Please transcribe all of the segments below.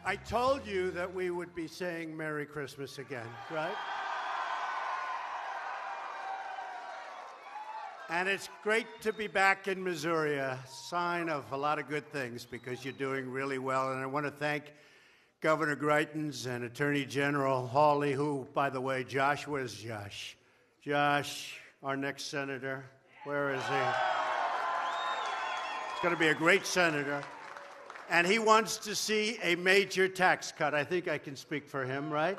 I told you that we would be saying Merry Christmas again, right? And it's great to be back in Missouri, a sign of a lot of good things because you're doing really well. And I want to thank Governor Greitens and Attorney General Hawley, who, by the way, Josh, where's Josh? Josh, our next senator, where is he? He's going to be a great senator. And he wants to see a major tax cut. I think I can speak for him, right?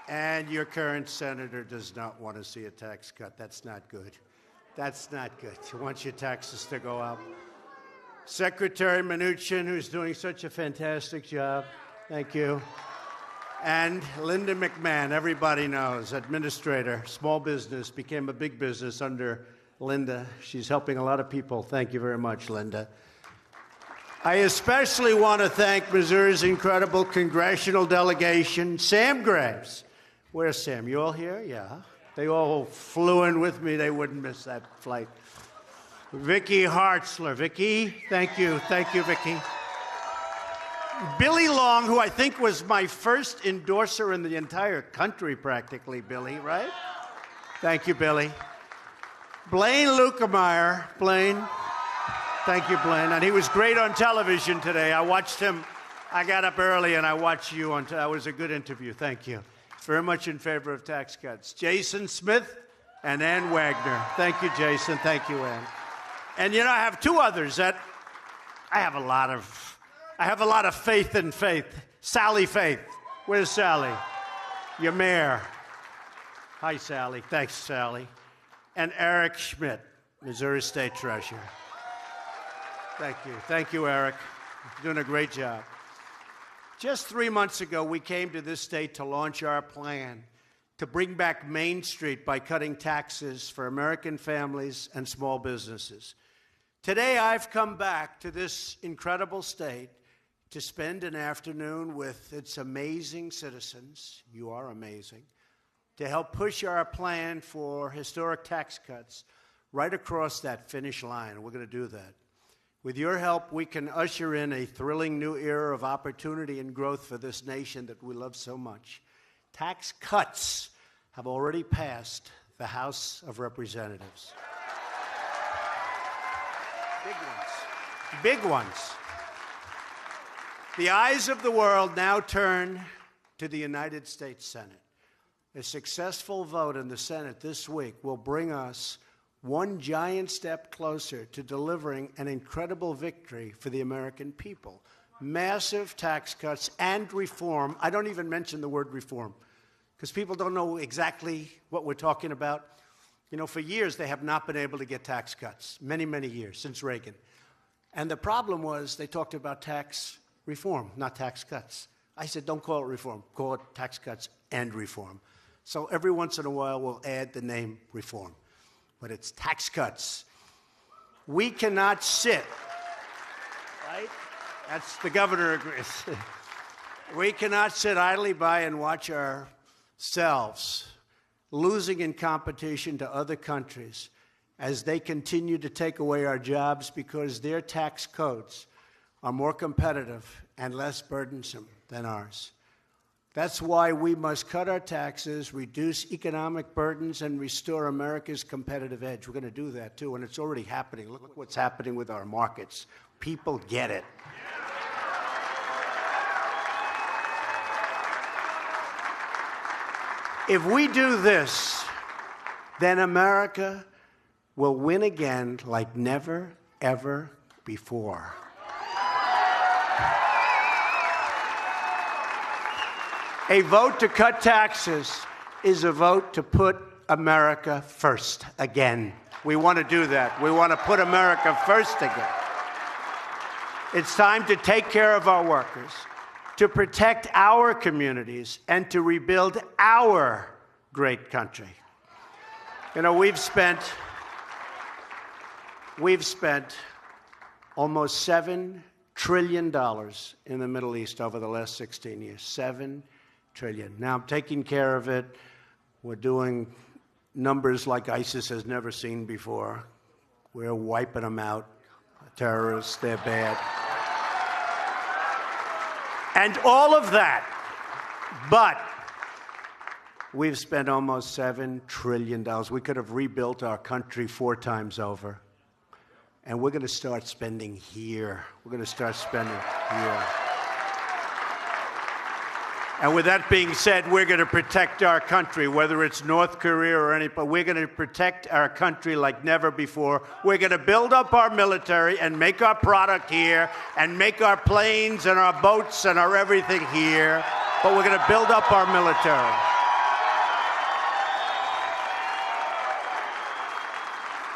And your current senator does not want to see a tax cut. That's not good. That's not good. He wants your taxes to go up. Secretary Mnuchin, who's doing such a fantastic job. Thank you. And Linda McMahon, everybody knows, administrator, small business, became a big business under Linda. She's helping a lot of people. Thank you very much, Linda. I especially want to thank Missouri's incredible congressional delegation, Sam Graves. Where's Sam? You all here? Yeah. They all flew in with me. They wouldn't miss that flight. Vicki Hartzler. Vicki, thank you. Thank you, Vicki. Billy Long, who I think was my first endorser in the entire country, practically, Billy, right? Thank you, Billy. Blaine Lukemeyer. Blaine. Thank you, Blaine. And he was great on television today. I watched him. I got up early and I watched you on that was a good interview. Thank you. Very much in favor of tax cuts. Jason Smith and Ann Wagner. Thank you, Jason. Thank you, Ann. And you know, I have two others that I have a lot of faith in faith. Sally Faith. Where's Sally? Your mayor. Hi, Sally. Thanks, Sally. And Eric Schmidt, Missouri State Treasurer. Thank you. Thank you, Eric. You're doing a great job. Just 3 months ago, we came to this state to launch our plan to bring back Main Street by cutting taxes for American families and small businesses. Today, I've come back to this incredible state to spend an afternoon with its amazing citizens. You are amazing. To help push our plan for historic tax cuts right across that finish line. We're going to do that. With your help, we can usher in a thrilling new era of opportunity and growth for this nation that we love so much. Tax cuts have already passed the House of Representatives. Big ones. Big ones. The eyes of the world now turn to the United States Senate. A successful vote in the Senate this week will bring us one giant step closer to delivering an incredible victory for the American people. Massive tax cuts and reform. I don't even mention the word reform because people don't know exactly what we're talking about. You know, for years they have not been able to get tax cuts, many, many years, since Reagan. And the problem was they talked about tax reform, not tax cuts. I said, don't call it reform, call it tax cuts and reform. So every once in a while we'll add the name reform. But it's tax cuts. We cannot sit, right? That's the governor agrees. We cannot sit idly by and watch ourselves losing in competition to other countries as they continue to take away our jobs because their tax codes are more competitive and less burdensome than ours. That's why we must cut our taxes, reduce economic burdens, and restore America's competitive edge. We're going to do that, too, and it's already happening. Look what's happening with our markets. People get it. If we do this, then America will win again like never, ever before. A vote to cut taxes is a vote to put America first again. We want to do that. We want to put America first again. It's time to take care of our workers, to protect our communities, and to rebuild our great country. You know, we've spent almost $7 trillion in the Middle East over the last 16 years. $7 trillion. Now, I'm taking care of it. We're doing numbers like ISIS has never seen before. We're wiping them out. Terrorists, they're bad. And all of that. But we've spent almost $7 trillion. We could have rebuilt our country 4 times over. And we're going to start spending here. We're going to start spending here. And with that being said, we're going to protect our country, whether it's North Korea or any, but we're going to protect our country like never before. We're going to build up our military and make our product here and make our planes and our boats and our everything here. But we're going to build up our military.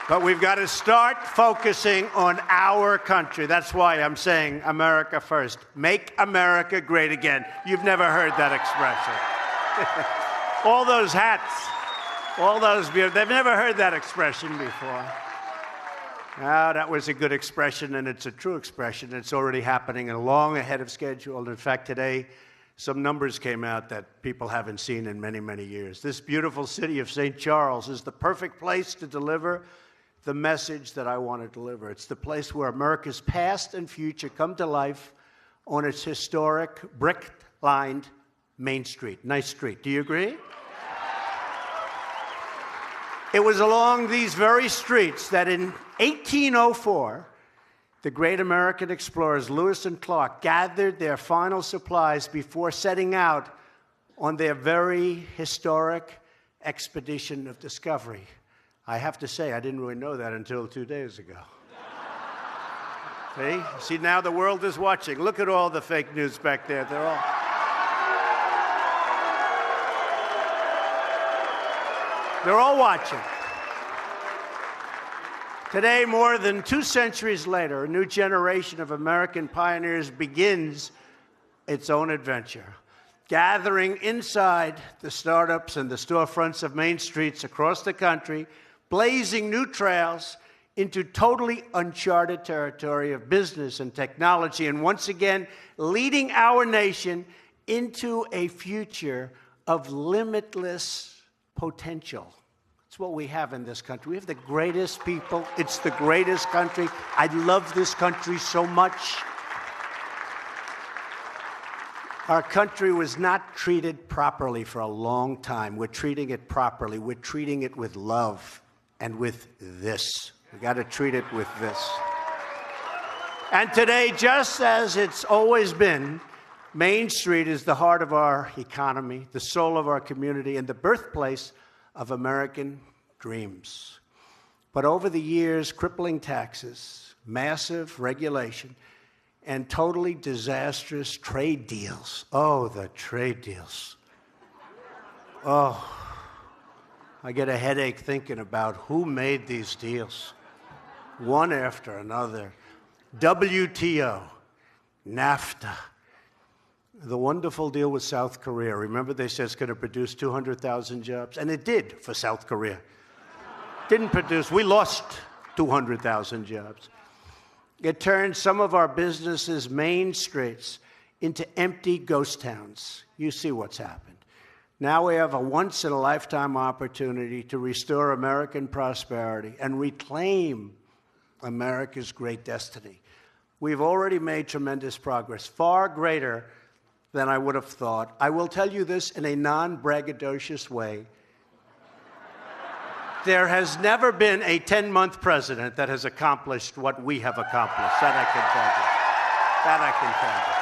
But we've got to start focusing on our country. That's why I'm saying America first. Make America great again. You've never heard that expression. All those hats, all those beards, they've never heard that expression before. Now, that was a good expression, and it's a true expression. It's already happening and long ahead of schedule. In fact, today, some numbers came out that people haven't seen in many, many years. This beautiful city of St. Charles is the perfect place to deliver the message that I want to deliver. It's the place where America's past and future come to life on its historic, brick-lined Main Street. Nice street. Do you agree? It was along these very streets that in 1804, the great American explorers Lewis and Clark gathered their final supplies before setting out on their very historic expedition of discovery. I have to say, I didn't really know that until 2 days ago. See, now the world is watching. Look at all the fake news back there. They're all watching. Today, more than 2 centuries later, a new generation of American pioneers begins its own adventure, gathering inside the startups and the storefronts of main streets across the country, blazing new trails into totally uncharted territory of business and technology, and once again, leading our nation into a future of limitless potential. It's what we have in this country. We have the greatest people. It's the greatest country. I love this country so much. Our country was not treated properly for a long time. We're treating it properly. We're treating it with love and with this. We got to treat it with this. And today, just as it's always been, Main Street is the heart of our economy, the soul of our community, and the birthplace of American dreams. But over the years, crippling taxes, massive regulation, and totally disastrous trade deals. Oh, the trade deals. Oh, I get a headache thinking about who made these deals. One after another. WTO, NAFTA, the wonderful deal with South Korea. Remember they said it's going to produce 200,000 jobs? And it did for South Korea. Didn't produce, we lost 200,000 jobs. It turned some of our businesses' main streets into empty ghost towns. You see what's happened. Now we have a once-in-a-lifetime opportunity to restore American prosperity and reclaim America's great destiny. We've already made tremendous progress, far greater than I would have thought. I will tell you this in a non-braggadocious way. There has never been a 10-month president that has accomplished what we have accomplished. That I can tell you. That I can tell you.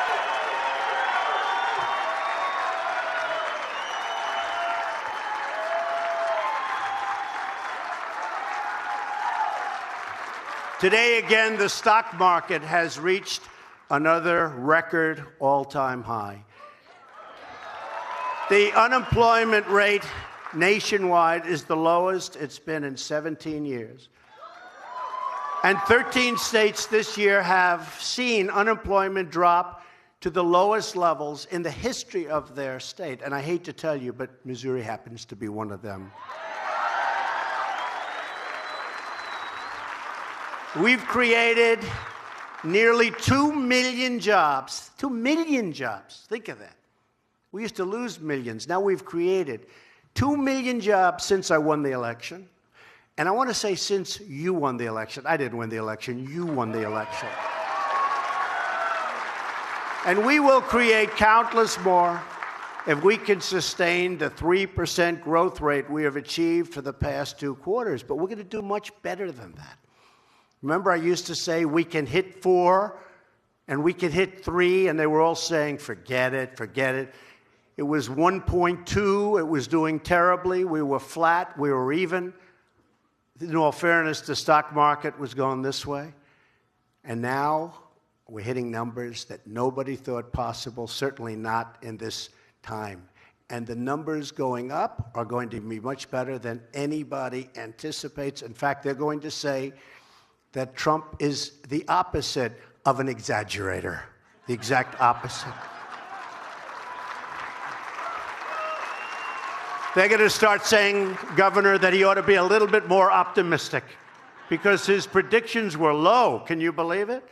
Today, again, the stock market has reached another record all-time high. The unemployment rate nationwide is the lowest it's been in 17 years. And 13 states this year have seen unemployment drop to the lowest levels in the history of their state. And I hate to tell you, but Missouri happens to be one of them. We've created nearly 2 million jobs. 2 million jobs. Think of that. We used to lose millions. Now we've created 2 million jobs since I won the election. And I want to say since you won the election. I didn't win the election. You won the election. And we will create countless more if we can sustain the 3% growth rate we have achieved for the past 2 quarters. But we're going to do much better than that. Remember, I used to say we can hit 4 and we can hit 3, and they were all saying, forget it, forget it. It was 1.2. It was doing terribly. We were flat. We were even. In all fairness, the stock market was going this way. And now we're hitting numbers that nobody thought possible, certainly not in this time. And the numbers going up are going to be much better than anybody anticipates. In fact, they're going to say that Trump is the opposite of an exaggerator, the exact opposite. They're going to start saying, Governor, that he ought to be a little bit more optimistic because his predictions were low. Can you believe it?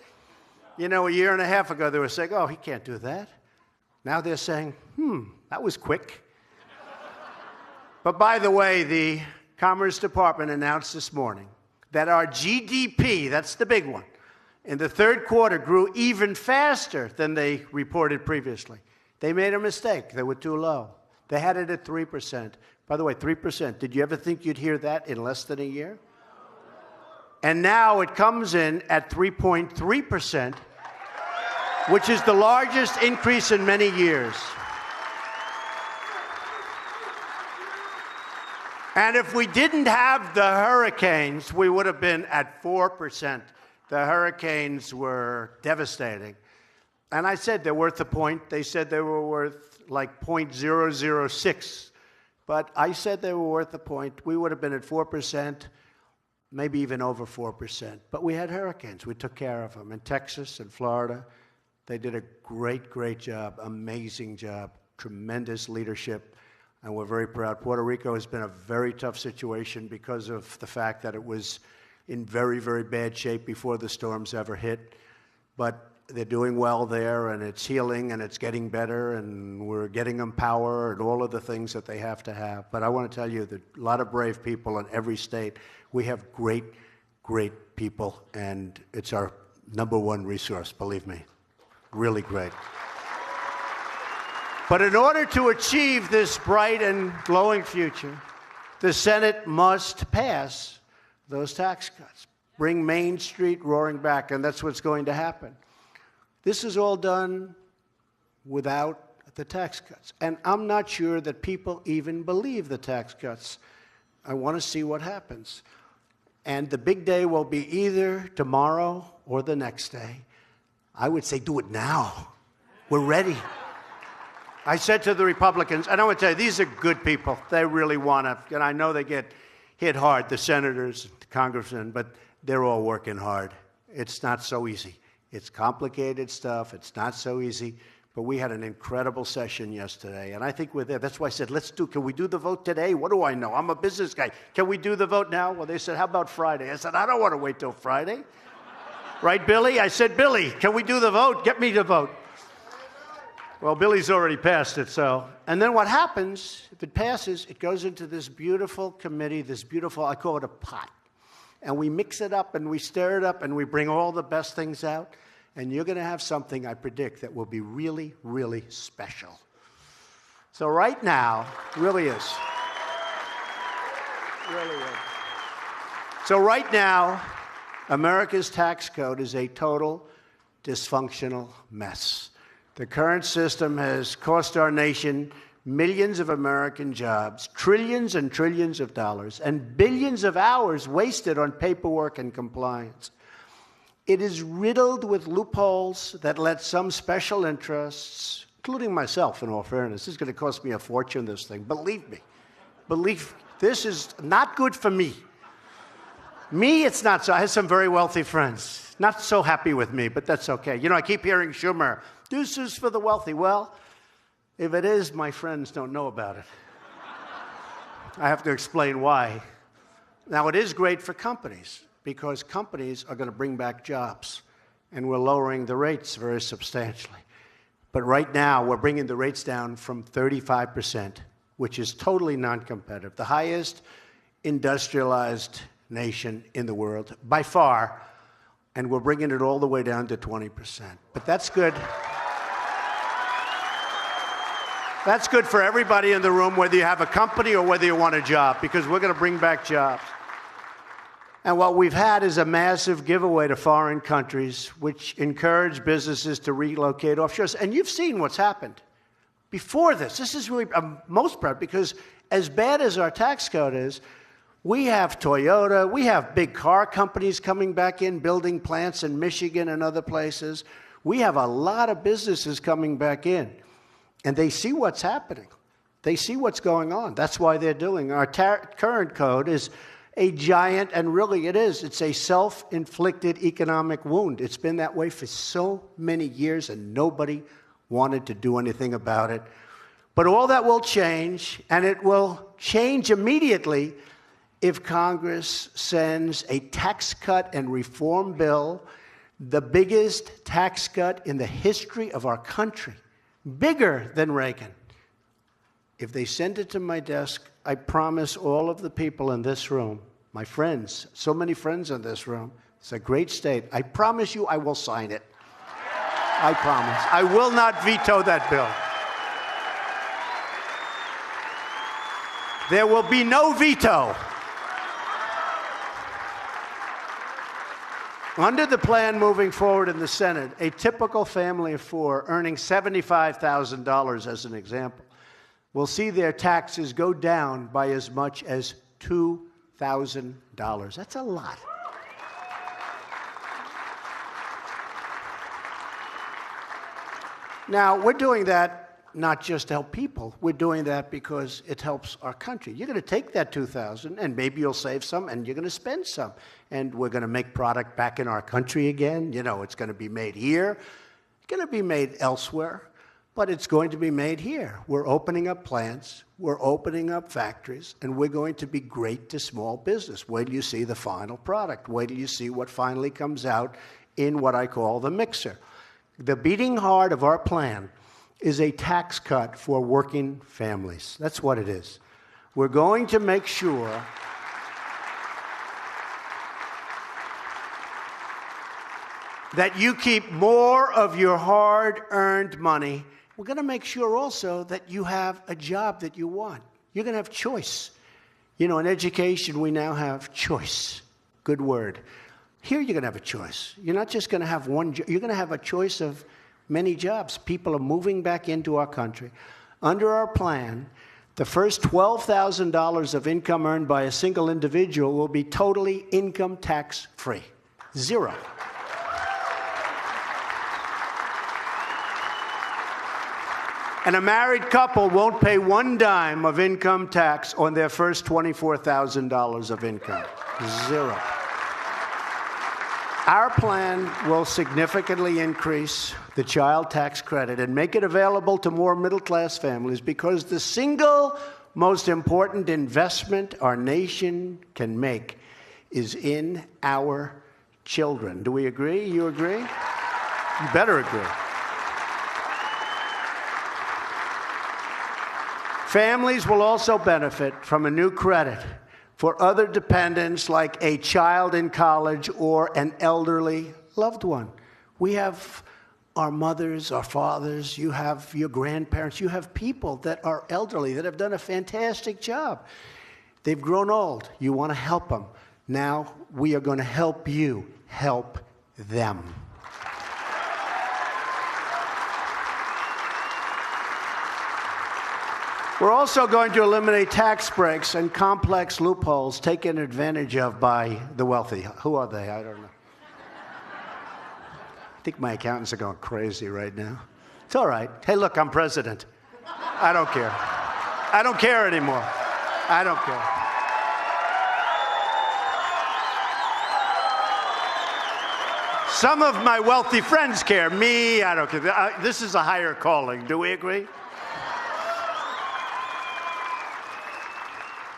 You know, a year and a half ago, they were saying, oh, he can't do that. Now they're saying, that was quick. But by the way, the Commerce Department announced this morning that our GDP, that's the big one, in the 3rd quarter grew even faster than they reported previously. They made a mistake. They were too low. They had it at 3%. By the way, 3%. Did you ever think you'd hear that in less than a year? And now it comes in at 3.3%, which is the largest increase in many years. And if we didn't have the hurricanes, we would have been at 4%. The hurricanes were devastating. And I said they're worth a point. They said they were worth like 0.006. But I said they were worth a point. We would have been at 4%, maybe even over 4%. But we had hurricanes. We took care of them. In Texas and Florida, they did a great, great job, amazing job, tremendous leadership, and we're very proud. Puerto Rico has been a very tough situation because of the fact that it was in very, very bad shape before the storms ever hit. But they're doing well there, and it's healing, and it's getting better, and we're getting them power and all of the things that they have to have. But I want to tell you that a lot of brave people in every state. We have great, great people, and it's our #1 resource, believe me. Really great. But in order to achieve this bright and glowing future, the Senate must pass those tax cuts, bring Main Street roaring back, and that's what's going to happen. This is all done without the tax cuts. And I'm not sure that people even believe the tax cuts. I want to see what happens. And the big day will be either tomorrow or the next day. I would say do it now. We're ready. I said to the Republicans, and I want to tell you, these are good people. They really want to, and I know they get hit hard, the senators, the congressmen, but they're all working hard. It's not so easy. It's complicated stuff. It's not so easy. But we had an incredible session yesterday, and I think we're there. That's why I said, can we do the vote today? What do I know? I'm a business guy. Can we do the vote now? Well, they said, how about Friday? I said, I don't want to wait till Friday. Right, Billy? I said, Billy, can we do the vote? Get me to vote. Well, Billy's already passed it, so. And then what happens, if it passes, it goes into this beautiful committee, this beautiful, I call it a pot. And we mix it up, and we stir it up, and we bring all the best things out. And you're going to have something, I predict, that will be really, really special. So right now, really is. Really is. So right now, America's tax code is a total dysfunctional mess. The current system has cost our nation millions of American jobs, trillions and trillions of dollars, and billions of hours wasted on paperwork and compliance. It is riddled with loopholes that let some special interests, including myself, in all fairness, this is going to cost me a fortune, this thing. Believe me. This is not good for me. Me, it's not so. I have some very wealthy friends. Not so happy with me, but that's okay. You know, I keep hearing Schumer, this is for the wealthy. Well, if it is, my friends don't know about it. I have to explain why. Now, it is great for companies, because companies are going to bring back jobs, and we're lowering the rates very substantially. But right now, we're bringing the rates down from 35%, which is totally non-competitive, the highest industrialized nation in the world, by far, and we're bringing it all the way down to 20%. But that's good. That's good for everybody in the room, whether you have a company or whether you want a job, because we're going to bring back jobs. And what we've had is a massive giveaway to foreign countries, which encourage businesses to relocate offshore. And you've seen what's happened. Before this is really, I'm most proud, because as bad as our tax code is, we have Toyota, we have big car companies coming back in, building plants in Michigan and other places. We have a lot of businesses coming back in, and they see what's happening. They see what's going on. That's why they're doing. Our current code is a giant, and really it is. It's a self-inflicted economic wound. It's been that way for so many years, and nobody wanted to do anything about it. But all that will change, and it will change immediately if Congress sends a tax cut and reform bill, the biggest tax cut in the history of our country, bigger than Reagan. If they send it to my desk, I promise all of the people in this room, my friends, so many friends in this room, it's a great state, I promise you I will sign it. I promise. I will not veto that bill. There will be no veto. Under the plan moving forward in the Senate, a typical family of four earning $75,000 as an example will see their taxes go down by as much as $2,000. That's a lot. Now, we're doing that not just to help people. We're doing that because it helps our country. You're going to take that $2,000, and maybe you'll save some, and you're going to spend some. And we're going to make product back in our country again. You know, it's going to be made here. It's going to be made elsewhere, but it's going to be made here. We're opening up plants. We're opening up factories, and we're going to be great to small business. Wait till you see the final product. Wait till you see what finally comes out in what I call the mixer. The beating heart of our plan is a tax cut for working families. That's what it is. We're going to make sure that you keep more of your hard-earned money. We're going to make sure also that you have a job that you want. You're going to have choice. You know, in education, we now have choice. Good word. Here, you're going to have a choice. You're not just going to have one job. You're going to have a choice of many jobs. People are moving back into our country. Under our plan, the first $12,000 of income earned by a single individual will be totally income tax free. Zero. And a married couple won't pay one dime of income tax on their first $24,000 of income. Zero. Our plan will significantly increase the child tax credit and make it available to more middle-class families, because the single most important investment our nation can make is in our children. Do we agree? You agree? You better agree. Families will also benefit from a new credit for other dependents, like a child in college or an elderly loved one. We have our mothers, our fathers, you have your grandparents, you have people that are elderly that have done a fantastic job. They've grown old. You want to help them. Now we are going to help you help them. We're also going to eliminate tax breaks and complex loopholes taken advantage of by the wealthy. Who are they? I don't know. I think my accountants are going crazy right now. It's all right. Hey, look, I'm president. I don't care. I don't care anymore. I don't care. Some of my wealthy friends care. Me, I don't care. This is a higher calling. Do we agree?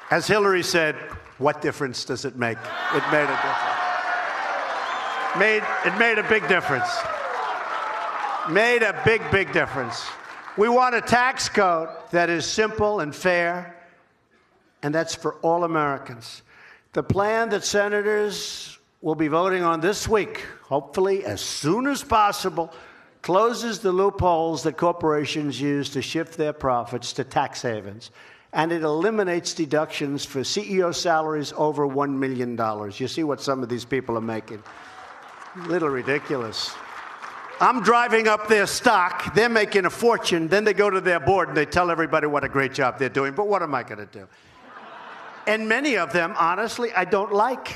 As Hillary said, what difference does it make? It made a difference. It made a big difference. Made a big, big difference. We want a tax code that is simple and fair, and that's for all Americans. The plan that senators will be voting on this week, hopefully as soon as possible, closes the loopholes that corporations use to shift their profits to tax havens, and it eliminates deductions for CEO salaries over $1 million. You see what some of these people are making. A little ridiculous. I'm driving up their stock. They're making a fortune. Then they go to their board and they tell everybody what a great job they're doing. But what am I going to do? And many of them, honestly, I don't like.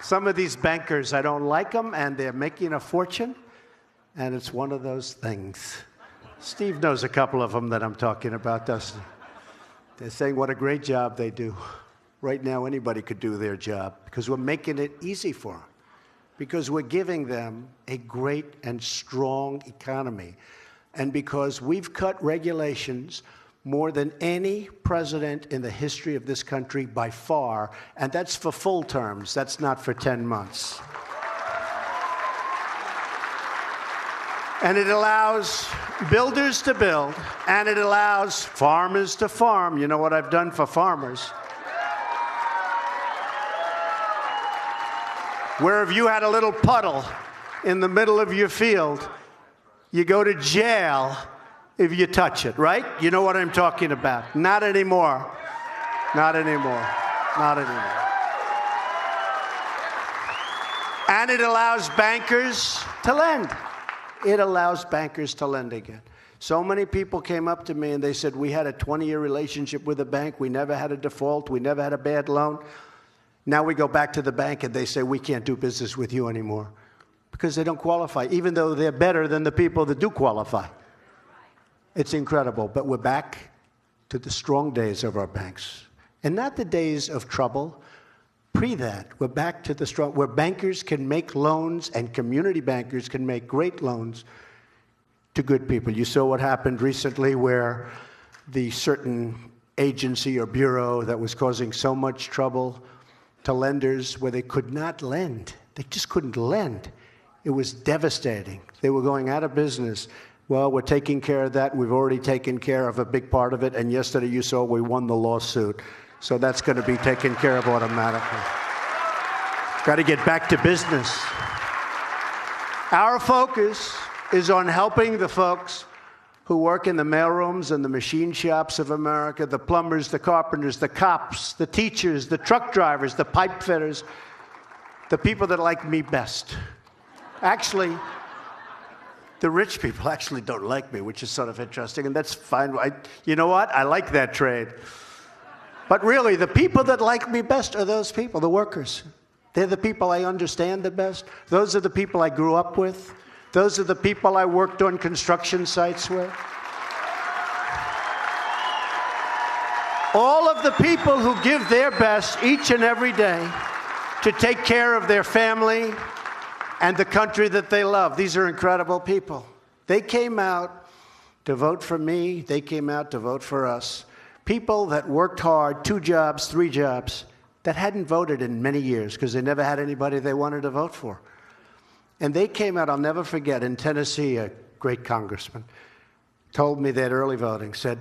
Some of these bankers, I don't like them, and they're making a fortune. And it's one of those things. Steve knows a couple of them that I'm talking about, doesn't he? They're saying what a great job they do. Right now, anybody could do their job because we're making it easy for them. Because we're giving them a great and strong economy. And because we've cut regulations more than any president in the history of this country by far, and that's for full terms. That's not for 10 months. And it allows builders to build, and it allows farmers to farm. You know what I've done for farmers? Where if you had a little puddle in the middle of your field, you go to jail if you touch it, right? You know what I'm talking about. Not anymore. Not anymore. Not anymore. And it allows bankers to lend. It allows bankers to lend again. So many people came up to me and they said, we had a 20-year relationship with a bank. We never had a default. We never had a bad loan. Now we go back to the bank and they say, we can't do business with you anymore because they don't qualify, even though they're better than the people that do qualify. It's incredible, but we're back to the strong days of our banks. And not the days of trouble. Pre that, we're back to the strong, where bankers can make loans and community bankers can make great loans to good people. You saw what happened recently where the certain agency or bureau that was causing so much trouble to lenders where they could not lend. They just couldn't lend. It was devastating. They were going out of business. Well, we're taking care of that. We've already taken care of a big part of it. And yesterday you saw we won the lawsuit. So that's going to be taken care of automatically. Got to get back to business. Our focus is on helping the folks who work in the mailrooms and the machine shops of America, the plumbers, the carpenters, the cops, the teachers, the truck drivers, the pipe fitters, the people that like me best. Actually, the rich people actually don't like me, which is sort of interesting, and that's fine. You know what? I like that trade. But really, the people that like me best are those people, the workers. They're the people I understand the best. Those are the people I grew up with. Those are the people I worked on construction sites with. All of the people who give their best each and every day to take care of their family and the country that they love. These are incredible people. They came out to vote for me. They came out to vote for us. People that worked hard, 2 jobs, 3 jobs, that hadn't voted in many years because they never had anybody they wanted to vote for. And they came out, I'll never forget, in Tennessee, a great congressman told me that early voting, said,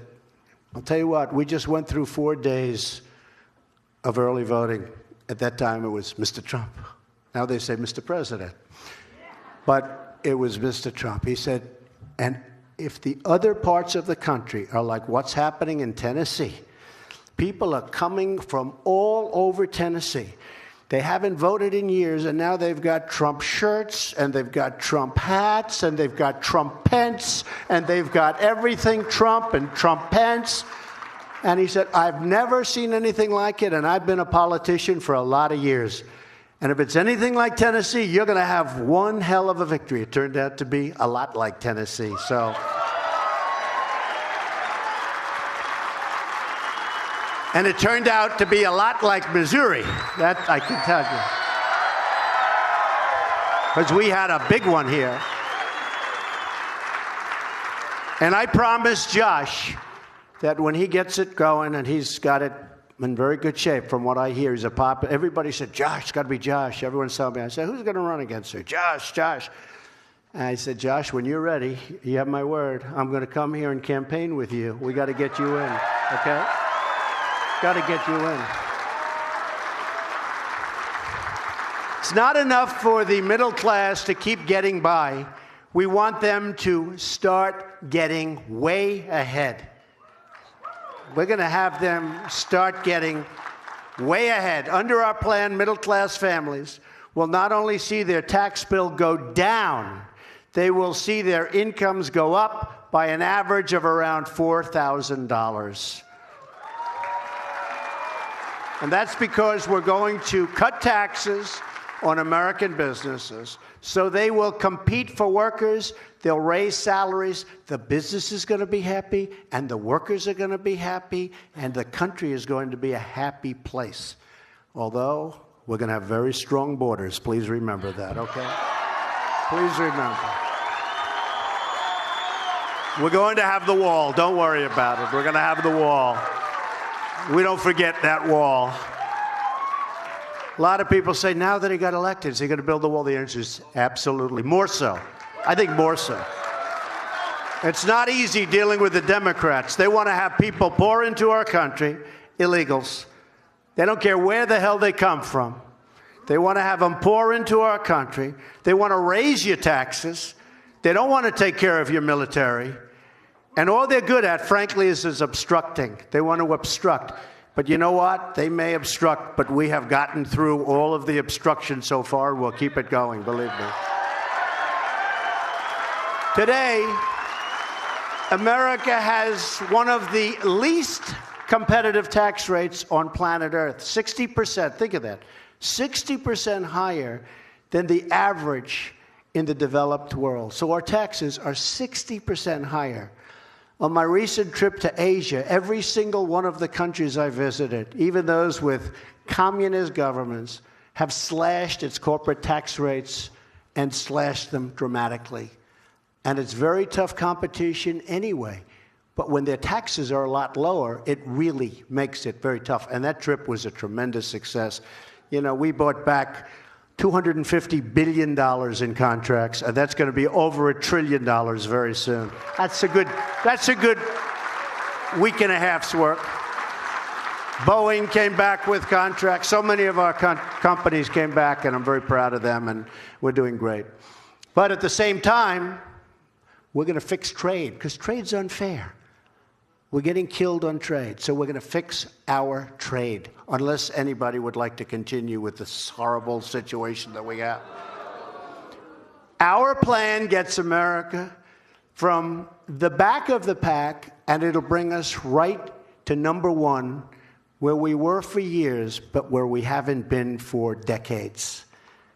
I'll tell you what, we just went through 4 days of early voting. At that time, it was Mr. Trump. Now they say Mr. President. But it was Mr. Trump. He said, and if the other parts of the country are like what's happening in Tennessee, people are coming from all over Tennessee. They haven't voted in years, and now they've got Trump shirts, and they've got Trump hats, and they've got Trump pence, and they've got everything Trump and Trump pence. And he said, I've never seen anything like it, and I've been a politician for a lot of years. And if it's anything like Tennessee, you're going to have one hell of a victory. It turned out to be a lot like Tennessee. So, and it turned out to be a lot like Missouri. That I can tell you. Because we had a big one here. And I promised Josh that when he gets it going, and he's got it in very good shape from what I hear, he's a pop. Everybody said, Josh, it's got to be Josh. Everyone's telling me. I said, who's going to run against her? Josh. And I said, Josh, when you're ready, you have my word. I'm going to come here and campaign with you. We got to get you in, okay? Got to get you in. It's not enough for the middle class to keep getting by. We want them to start getting way ahead. We're going to have them start getting way ahead. Under our plan, middle-class families will not only see their tax bill go down, they will see their incomes go up by an average of around $4,000. And that's because we're going to cut taxes on American businesses so they will compete for workers, they'll raise salaries, the business is going to be happy, and the workers are going to be happy, and the country is going to be a happy place. Although, we're going to have very strong borders. Please remember that, okay? Please remember. We're going to have the wall. Don't worry about it. We're going to have the wall. We don't forget that wall. A lot of people say, now that he got elected, is he going to build the wall? The answer is absolutely. More so. I think more so. It's not easy dealing with the Democrats. They want to have people pour into our country, illegals. They don't care where the hell they come from. They want to have them pour into our country. They want to raise your taxes. They don't want to take care of your military. And all they're good at, frankly, is obstructing. They want to obstruct. But you know what? They may obstruct, but we have gotten through all of the obstruction so far. We'll keep it going, believe me. Today, America has one of the least competitive tax rates on planet Earth. 60%, think of that. 60% higher than the average in the developed world. So our taxes are 60% higher. On my recent trip to Asia, every single one of the countries I visited, even those with communist governments, have slashed its corporate tax rates and slashed them dramatically. And it's very tough competition anyway. But when their taxes are a lot lower, it really makes it very tough. And that trip was a tremendous success. You know, we bought back $250 billion in contracts, and that's going to be over $1 trillion very soon. That's a good week and a half's work. Boeing came back with contracts. So many of our companies came back, and I'm very proud of them, and we're doing great. But at the same time, we're going to fix trade, because trade's unfair. We're getting killed on trade, so we're going to fix our trade, unless anybody would like to continue with this horrible situation that we have. Our plan gets America from the back of the pack, and it'll bring us right to number one, where we were for years, but where we haven't been for decades.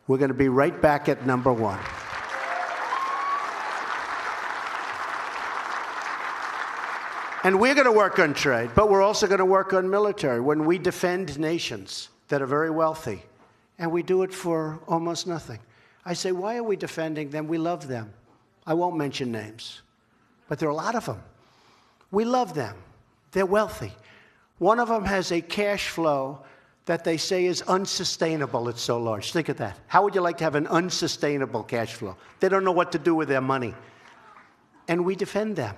We're going to be right back at number one. And we're going to work on trade, but we're also going to work on military. When we defend nations that are very wealthy, and we do it for almost nothing. I say, why are we defending them? We love them. I won't mention names, but there are a lot of them. We love them. They're wealthy. One of them has a cash flow that they say is unsustainable. It's so large. Think of that. How would you like to have an unsustainable cash flow? They don't know what to do with their money. And we defend them.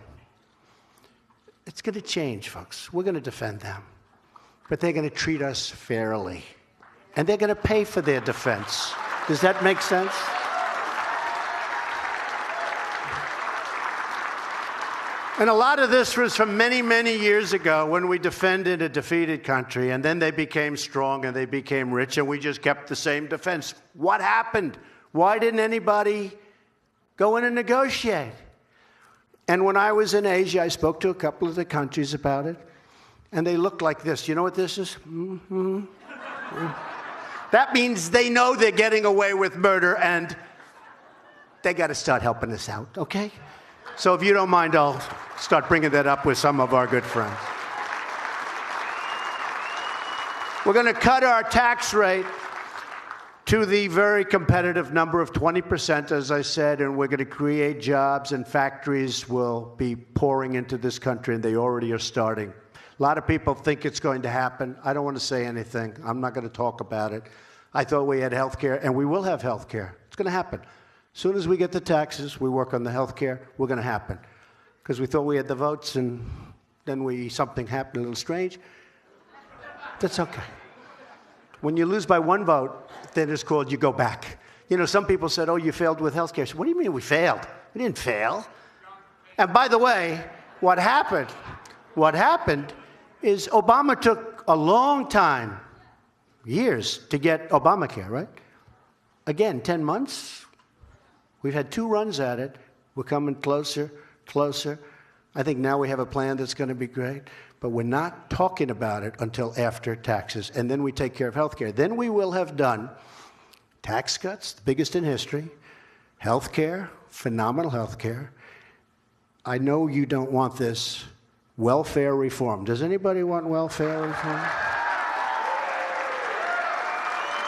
It's going to change, folks. We're going to defend them. But they're going to treat us fairly. And they're going to pay for their defense. Does that make sense? And a lot of this was from many, many years ago when we defended a defeated country, and then they became strong and they became rich, and we just kept the same defense. What happened? Why didn't anybody go in and negotiate? And when I was in Asia, I spoke to a couple of the countries about it, and they looked like this. You know what this is? Mm-hmm. That means they know they're getting away with murder, and they got to start helping us out, okay? So if you don't mind, I'll start bringing that up with some of our good friends. We're going to cut our tax rate to the very competitive number of 20%, as I said, and we're going to create jobs, and factories will be pouring into this country, and they already are starting. A lot of people think it's going to happen. I don't want to say anything. I'm not going to talk about it. I thought we had health care, and we will have health care. It's going to happen. As soon as we get the taxes, we work on the health care, we're going to happen. Because we thought we had the votes, and then something happened a little strange. That's okay. When you lose by one vote, then it's called you go back. You know, some people said, oh, you failed with health care. So what do you mean we failed? We didn't fail. And by the way, what happened is Obama took a long time, years, to get Obamacare, right? Again, 10 months. We've had 2 runs at it. We're coming closer, closer. I think now we have a plan that's going to be great. But we're not talking about it until after taxes. And then we take care of health care. Then we will have done tax cuts, the biggest in history, health care, phenomenal health care. I know you don't want this. Welfare reform. Does anybody want welfare reform?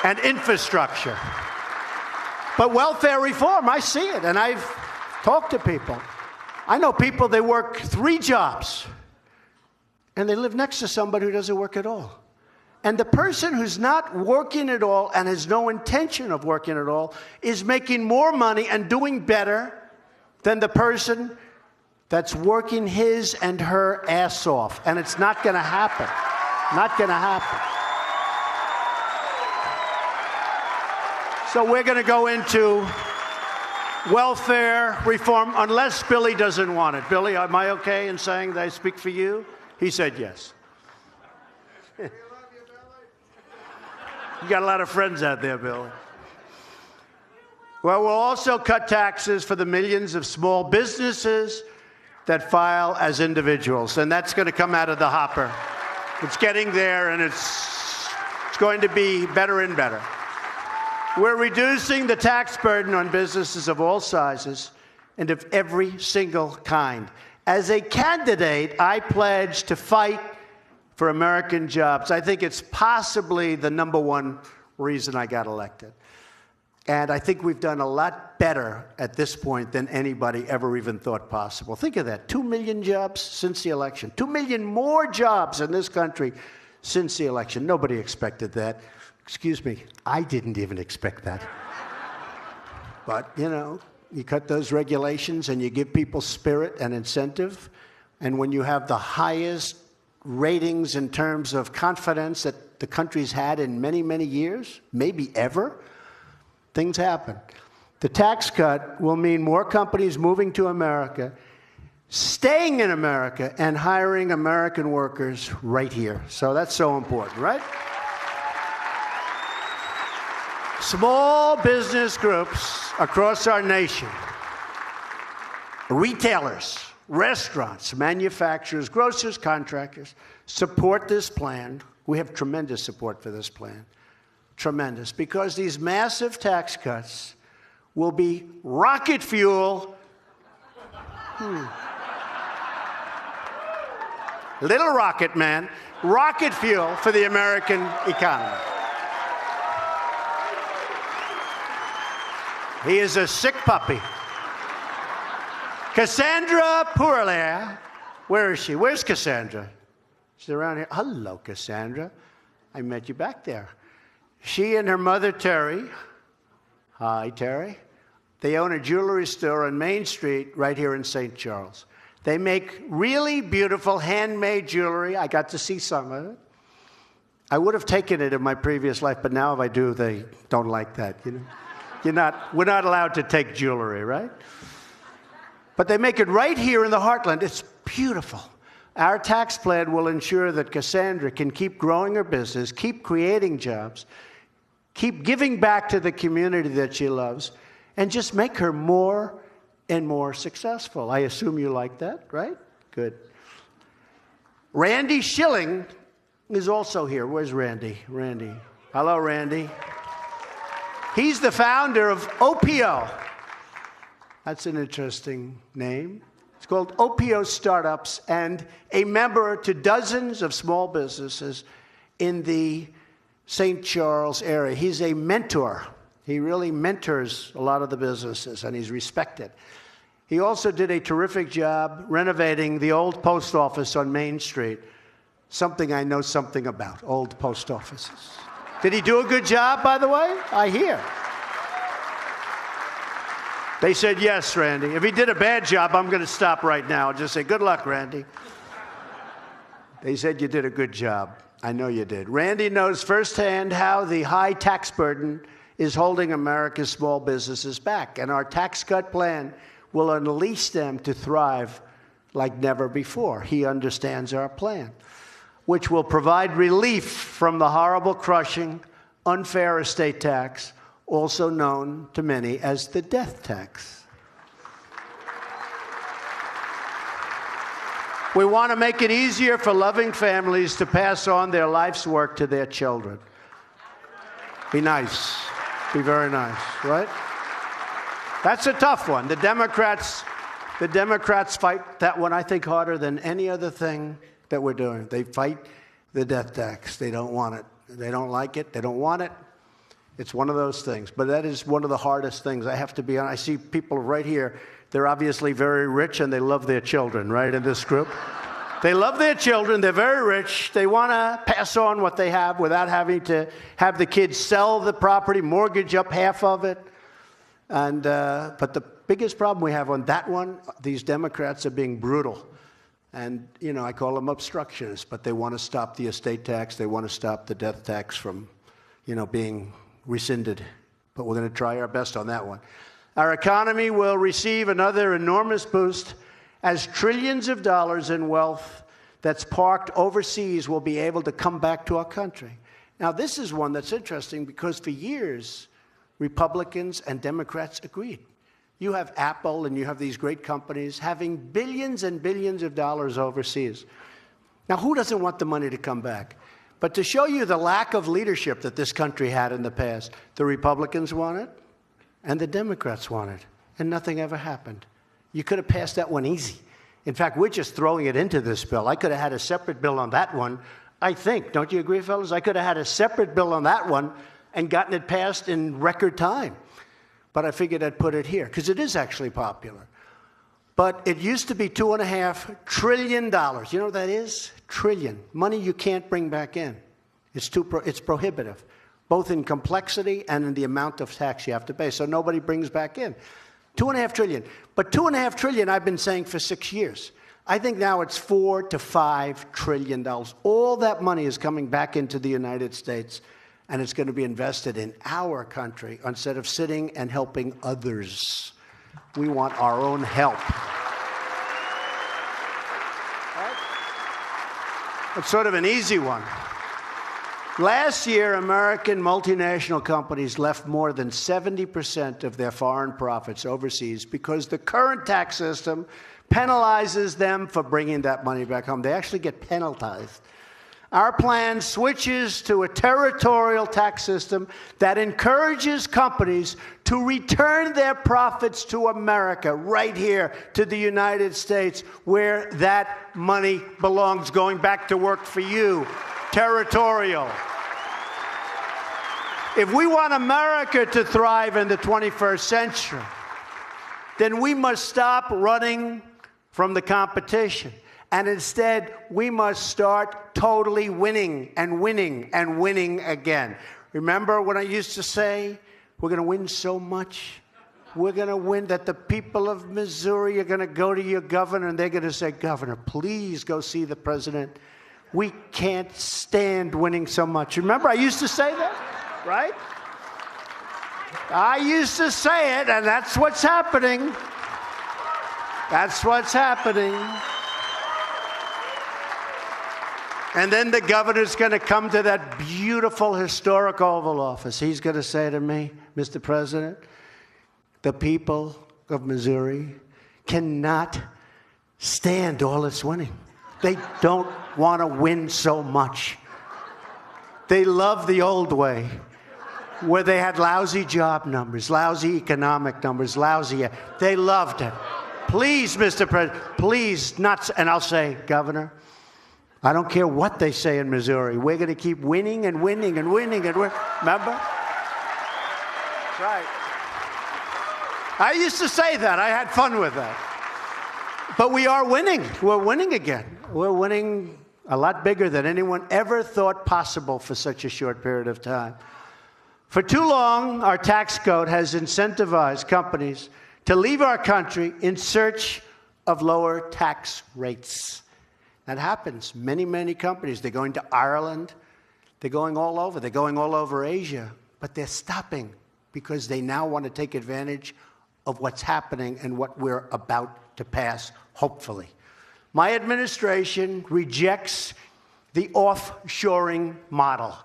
And infrastructure. But welfare reform, I see it, and I've talked to people. I know people, they work 3 jobs, and they live next to somebody who doesn't work at all. And the person who's not working at all and has no intention of working at all is making more money and doing better than the person that's working his and her ass off. And it's not going to happen. Not going to happen. So we're going to go into welfare reform unless Billy doesn't want it. Billy, am I okay in saying that I speak for you? He said yes. You got a lot of friends out there, Billy. Well, we'll also cut taxes for the millions of small businesses that file as individuals, and that's going to come out of the hopper. It's getting there, and it's going to be better and better. We're reducing the tax burden on businesses of all sizes and of every single kind. As a candidate, I pledge to fight for American jobs. I think it's possibly the #1 reason I got elected. And I think we've done a lot better at this point than anybody ever even thought possible. Think of that, 2 million jobs since the election. 2 million more jobs in this country since the election. Nobody expected that. Excuse me, I didn't even expect that. But, you know, you cut those regulations and you give people spirit and incentive. And when you have the highest ratings in terms of confidence that the country's had in many, many years, maybe ever, things happen. The tax cut will mean more companies moving to America, staying in America, and hiring American workers right here. So that's so important, right? Small business groups across our nation, retailers, restaurants, manufacturers, grocers, contractors, support this plan. We have tremendous support for this plan. Tremendous, because these massive tax cuts will be rocket fuel. Little rocket man, rocket fuel for the American economy. He is a sick puppy. Cassandra Pourlaire. Where is she? Where's Cassandra? She's around here. Hello, Cassandra. I met you back there. She and her mother, Terry. Hi, Terry. They own a jewelry store on Main Street right here in St. Charles. They make really beautiful handmade jewelry. I got to see some of it. I would have taken it in my previous life, but now if I do, they don't like that, you know. We're not allowed to take jewelry, right? But they make it right here in the heartland. It's beautiful. Our tax plan will ensure that Cassandra can keep growing her business, keep creating jobs, keep giving back to the community that she loves, and just make her more and more successful. I assume you like that, right? Good. Randy Schilling is also here. Where's Randy? Randy. Hello, Randy. He's the founder of OPO. That's an interesting name. It's called OPO Startups, and a member to dozens of small businesses in the St. Charles area. He's a mentor. He really mentors a lot of the businesses, and he's respected. He also did a terrific job renovating the old post office on Main Street, something I know something about, old post offices. Did he do a good job, by the way? I hear. They said yes, Randy. If he did a bad job, I'm going to stop right now and just say, good luck, Randy. They said you did a good job. I know you did. Randy knows firsthand how the high tax burden is holding America's small businesses back. And our tax cut plan will unleash them to thrive like never before. He understands our plan, which will provide relief from the horrible, crushing, unfair estate tax, also known to many as the death tax. We want to make it easier for loving families to pass on their life's work to their children. Be nice. Be very nice, right? That's a tough one. The Democrats fight that one, I think, harder than any other thing that we're doing. They fight the death tax. They don't want it. They don't like it. They don't want it. It's one of those things. But that is one of the hardest things. I have to be honest. I see people right here. They're obviously very rich, and they love their children, right, in this group? They love their children. They're very rich. They want to pass on what they have without having to have the kids sell the property, mortgage up half of it. And but the biggest problem we have on that one, these Democrats are being brutal. And, you know, I call them obstructionists, but they want to stop the estate tax. They want to stop the death tax from, you know, being rescinded. But we're going to try our best on that one. Our economy will receive another enormous boost as trillions of dollars in wealth that's parked overseas will be able to come back to our country. Now, this is one that's interesting because for years, Republicans and Democrats agreed. You have Apple and you have these great companies having billions and billions of dollars overseas. Now, who doesn't want the money to come back? But to show you the lack of leadership that this country had in the past, the Republicans want it and the Democrats want it, and nothing ever happened. You could have passed that one easy. In fact, we're just throwing it into this bill. I could have had a separate bill on that one, I think. Don't you agree, fellas? I could have had a separate bill on that one and gotten it passed in record time. But I figured I'd put it here, because it is actually popular. But it used to be $2.5 trillion. You know what that is? Trillion. Money you can't bring back in. It's prohibitive, both in complexity and in the amount of tax you have to pay. So nobody brings back in. $2.5 trillion. But $2.5 trillion, I've been saying for 6 years. I think now it's $4 to $5 trillion. All that money is coming back into the United States, and it's going to be invested in our country instead of sitting and helping others. We want our own help. Right? It's sort of an easy one. Last year, American multinational companies left more than 70% of their foreign profits overseas because the current tax system penalizes them for bringing that money back home. They actually get penalized. Our plan switches to a territorial tax system that encourages companies to return their profits to America, right here to the United States, where that money belongs, going back to work for you. Territorial. If we want America to thrive in the 21st century, then we must stop running from the competition. And instead, we must start totally winning and winning and winning again. Remember when I used to say, we're going to win so much? We're going to win that the people of Missouri are going to go to your governor and they're going to say, Governor, please go see the president. We can't stand winning so much. Remember, I used to say that, right? I used to say it, and that's what's happening. That's what's happening. And then the governor's going to come to that beautiful, historic Oval Office. He's going to say to me, Mr. President, the people of Missouri cannot stand all this winning. They don't want to win so much. They love the old way, where they had lousy job numbers, lousy economic numbers, lousy. They loved it. Please, Mr. President, please not. And I'll say, Governor, I don't care what they say in Missouri. We're going to keep winning and winning and winning and winning. Remember? That's right. I used to say that. I had fun with that. But we are winning. We're winning again. We're winning a lot bigger than anyone ever thought possible for such a short period of time. For too long, our tax code has incentivized companies to leave our country in search of lower tax rates. That happens. Many, many companies, they're going to Ireland. They're going all over. They're going all over Asia. But they're stopping because they now want to take advantage of what's happening and what we're about to pass, hopefully. My administration rejects the offshoring model.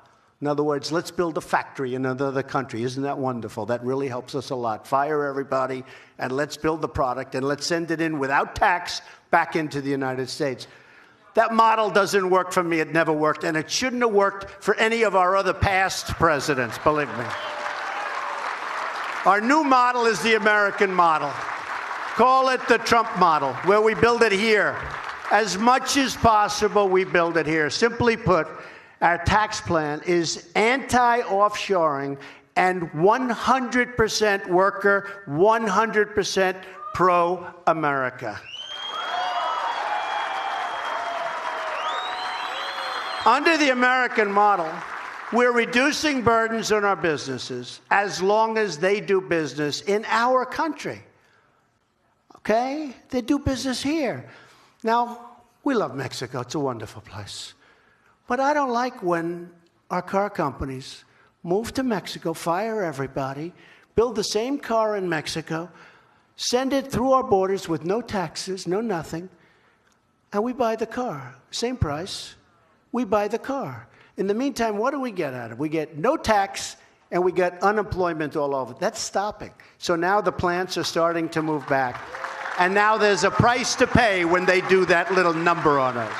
In other words, let's build a factory in another country. Isn't that wonderful? That really helps us a lot. Fire everybody, and let's build the product, and let's send it in without tax back into the United States. That model doesn't work for me. It never worked, and it shouldn't have worked for any of our other past presidents, believe me. Our new model is the American model. Call it the Trump model, where we build it here. As much as possible, we build it here. Simply put, our tax plan is anti-offshoring and 100% worker, 100% pro-America. Under the American model, we're reducing burdens on our businesses as long as they do business in our country. Okay? They do business here. Now, we love Mexico. It's a wonderful place. But I don't like when our car companies move to Mexico, fire everybody, build the same car in Mexico, send it through our borders with no taxes, no nothing, and we buy the car. Same price. We buy the car. In the meantime, what do we get out of it? We get no tax, and we get unemployment all over. That's stopping. So now the plants are starting to move back. And now there's a price to pay when they do that little number on us.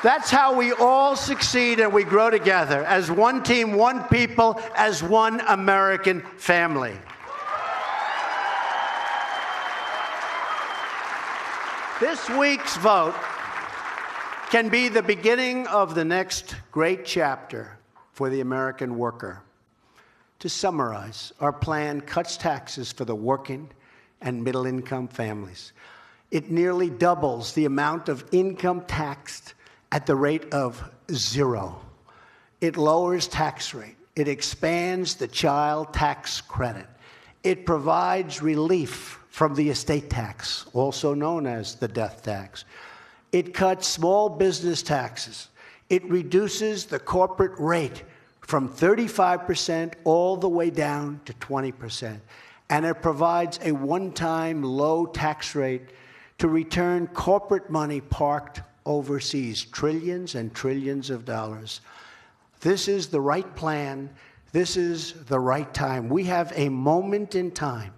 That's how we all succeed and we grow together as one team, one people, as one American family. This week's vote can be the beginning of the next great chapter for the American worker. To summarize, our plan cuts taxes for the working and middle-income families. It nearly doubles the amount of income taxed at the rate of 0. It lowers tax rate. It expands the child tax credit. It provides relief from the estate tax, also known as the death tax. It cuts small business taxes. It reduces the corporate rate from 35% all the way down to 20%. And it provides a one-time low tax rate to return corporate money parked overseas, trillions and trillions of dollars. This is the right plan. This is the right time. We have a moment in time.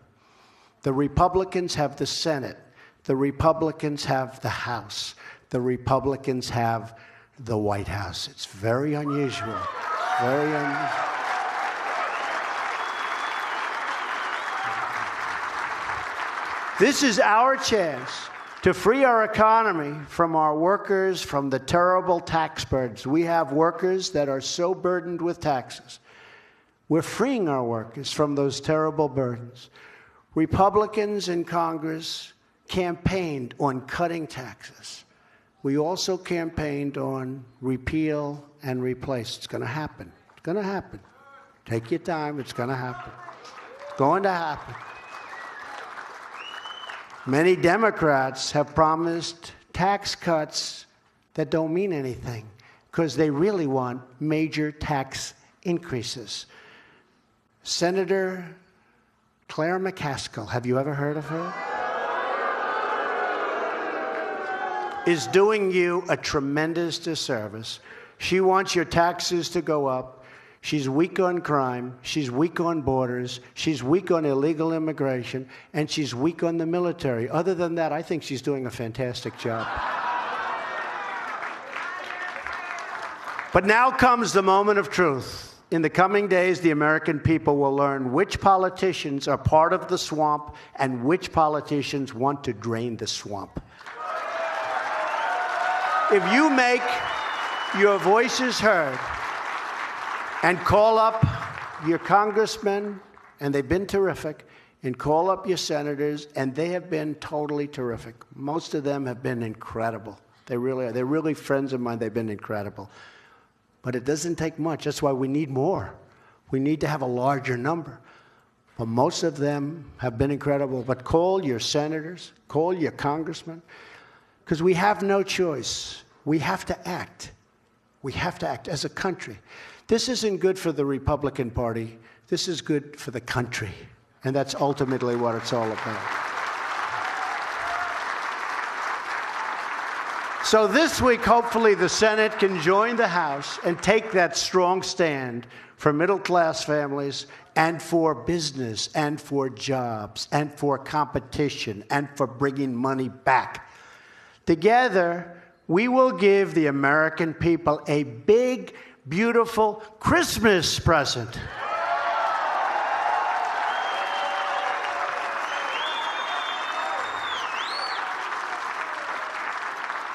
The Republicans have the Senate. The Republicans have the House. The Republicans have the White House. It's very unusual. Very unusual. This is our chance to free our economy from our workers, from the terrible tax burdens. We have workers that are so burdened with taxes. We're freeing our workers from those terrible burdens. Republicans in Congress campaigned on cutting taxes. We also campaigned on repeal and replace. It's going to happen. It's going to happen. Take your time. It's going to happen. It's going to happen. Many Democrats have promised tax cuts that don't mean anything because they really want major tax increases. Senator Claire McCaskill, have you ever heard of her? Is doing you a tremendous disservice. She wants your taxes to go up. She's weak on crime. She's weak on borders. She's weak on illegal immigration. And she's weak on the military. Other than that, I think she's doing a fantastic job. But now comes the moment of truth. In the coming days, the American people will learn which politicians are part of the swamp and which politicians want to drain the swamp. If you make your voices heard and call up your congressmen, and they've been terrific, and call up your senators, and they have been totally terrific. Most of them have been incredible. They really are. They're really friends of mine. They've been incredible. But it doesn't take much. That's why we need more. We need to have a larger number. But most of them have been incredible. But call your senators, call your congressmen. because we have no choice. We have to act. We have to act as a country. This isn't good for the Republican Party. This is good for the country. And that's ultimately what it's all about. So this week, hopefully, the Senate can join the House and take that strong stand for middle-class families and for business and for jobs and for competition and for bringing money back. Together, we will give the American people a big, beautiful Christmas present.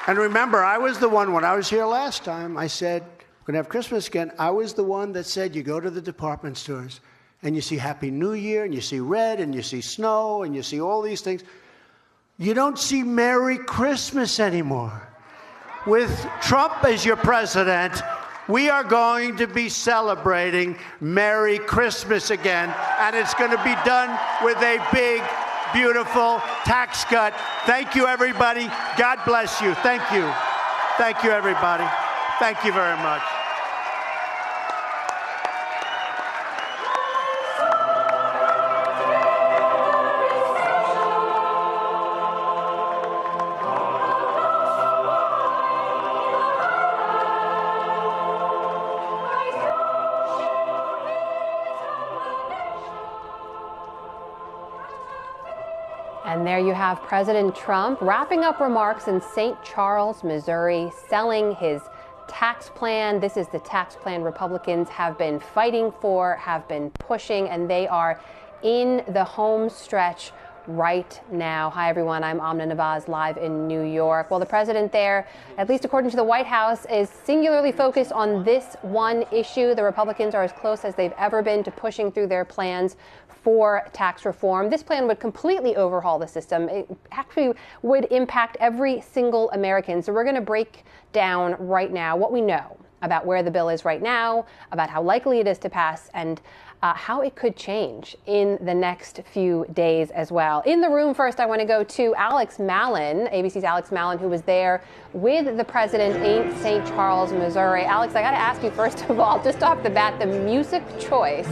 And remember, I was the one, when I was here last time, I said, we're going to have Christmas again. I was the one that said, you go to the department stores and you see Happy New Year and you see red and you see snow and you see all these things. You don't see Merry Christmas anymore. With Trump as your president, we are going to be celebrating Merry Christmas again, and it's going to be done with a big, beautiful tax cut. Thank you, everybody. God bless you. Thank you. Thank you, everybody. Thank you very much. And there you have President Trump wrapping up remarks in St. Charles, Missouri, selling his tax plan. This is the tax plan Republicans have been fighting for, have been pushing, and they are in the home stretch right now. Hi, everyone. I'm Amna Nawaz, live in New York. Well, the president there, at least according to the White House, is singularly focused on this one issue. The Republicans are as close as they've ever been to pushing through their plans for tax reform. This plan would completely overhaul the system. It actually would impact every single American. So we're going to break down right now what we know about where the bill is right now, about how likely it is to pass, and how it could change in the next few days as well. In the room first, I want to go to Alex Mallon, ABC's Alex Mallon, who was there with the president in St. Charles, Missouri. Alex, I got to ask you, first of all, just off the bat, the music choice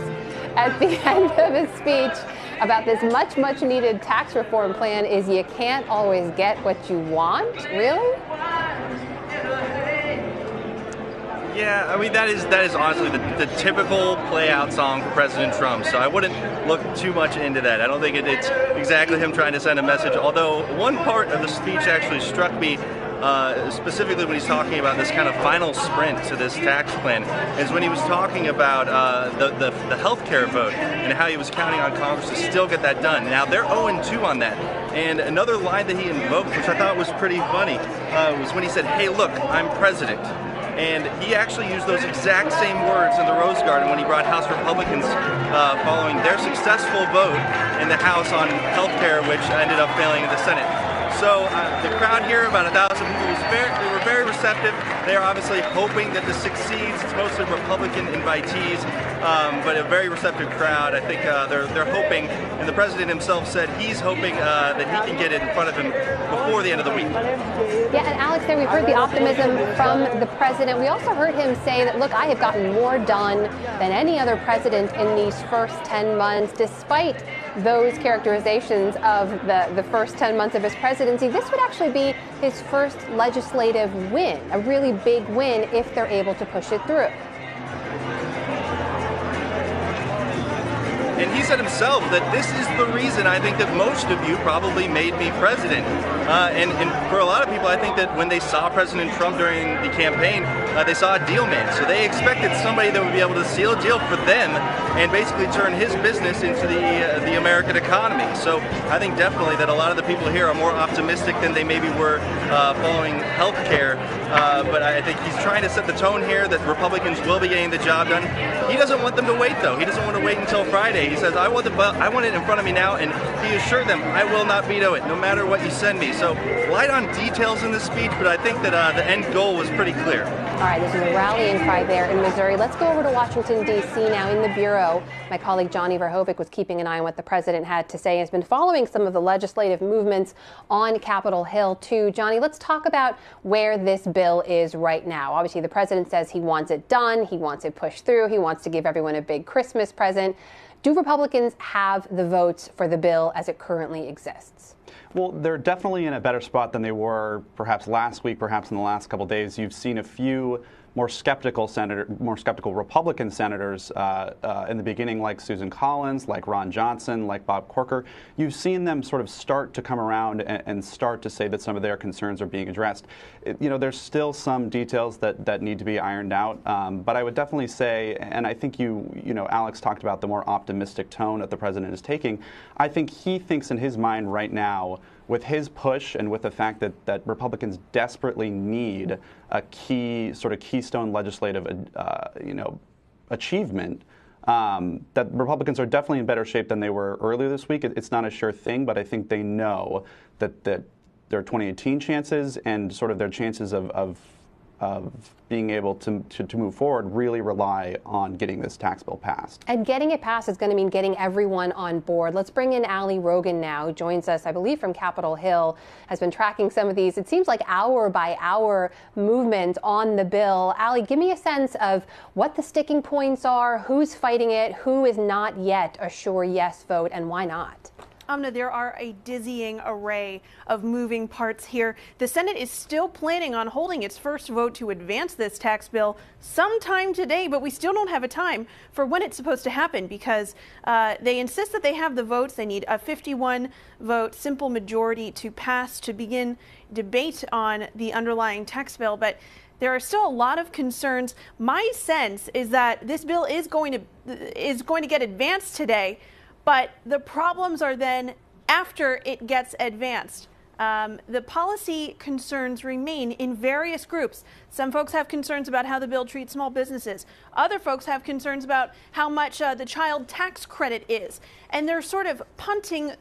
at the end of his speech about this much, much needed tax reform plan is you can't always get what you want. Really? Yeah, I mean, that is honestly the typical play-out song for President Trump, so I wouldn't look too much into that. I don't think it's exactly him trying to send a message, although one part of the speech actually struck me, specifically when he's talking about this kind of final sprint to this tax plan, is when he was talking about the health care vote and how he was counting on Congress to still get that done. Now, they're 0-2 on that. And another line that he invoked, which I thought was pretty funny, was when he said, "Hey, look, I'm president." And he actually used those exact same words in the Rose Garden when he brought House Republicans following their successful vote in the House on health care, which ended up failing in the Senate. So the crowd here, about 1,000 people, they were very receptive. They are obviously hoping that this succeeds. It's mostly Republican invitees, but a very receptive crowd. I think they're hoping, and the president himself said he's hoping that he can get it in front of him before the end of the week. Yeah, and Alex, there we've heard the optimism from the president. We also heard him say that, look, I have gotten more done than any other president in these first 10 months, despite those characterizations of the first 10 months of his presidency. This would actually be his first legislative win, a really big win if they're able to push it through. And he said himself that this is the reason I think that most of you probably made me president. And for a lot of people, I think that when they saw President Trump during the campaign, they saw a deal man. So they expected somebody that would be able to seal a deal for them and basically turn his business into the American economy. So I think definitely that a lot of the people here are more optimistic than they maybe were following health care. But I think he's trying to set the tone here that Republicans will be getting the job done. He doesn't want them to wait, though. He doesn't want to wait until Friday. He says, I want it in front of me now, and he assured them, I will not veto it, no matter what you send me. So light on details in this speech, but I think that the end goal was pretty clear. All right, this is a rallying cry there in Missouri. Let's go over to Washington, D.C. now. In the Bureau, my colleague Johnny Verhoevic was keeping an eye on what the president had to say and has been following some of the legislative movements on Capitol Hill, too. Johnny, let's talk about where this bill is right now. Obviously, the president says he wants it done. He wants it pushed through. He wants to give everyone a big Christmas present. Do Republicans have the votes for the bill as it currently exists? Well, they're definitely in a better spot than they were perhaps last week, perhaps in the last couple of days. You've seen a few more skeptical Republican senators in the beginning, like Susan Collins, like Ron Johnson, like Bob Corker. You've seen them sort of start to come around and start to say that some of their concerns are being addressed. There's still some details that need to be ironed out, but I would definitely say, and I think Alex talked about the more optimistic tone that the president is taking. I think he thinks in his mind right now, with his push and with the fact that Republicans desperately need a keystone legislative, achievement, that Republicans are definitely in better shape than they were earlier this week. It's not a sure thing, but I think they know that their 2018 chances and sort of their chances of being able to move forward really rely on getting this tax bill passed. And getting it passed is going to mean getting everyone on board. Let's bring in Ali Rogan now, who joins us, I believe, from Capitol Hill, has been tracking some of these, it seems like hour by hour movement on the bill. Ali, give me a sense of what the sticking points are, who's fighting it, who is not yet a sure yes vote, and why not? Amna, there are a dizzying array of moving parts here. The Senate is still planning on holding its first vote to advance this tax bill sometime today, but we still don't have a time for when it's supposed to happen because they insist that they have the votes. They need a 51-vote simple majority to pass to begin debate on the underlying tax bill, but there are still a lot of concerns. My sense is that this bill is going to get advanced today, but the problems are then after it gets advanced. The policy concerns remain in various groups. Some folks have concerns about how the bill treats small businesses. Other folks have concerns about how much the child tax credit is. And they're sort of punting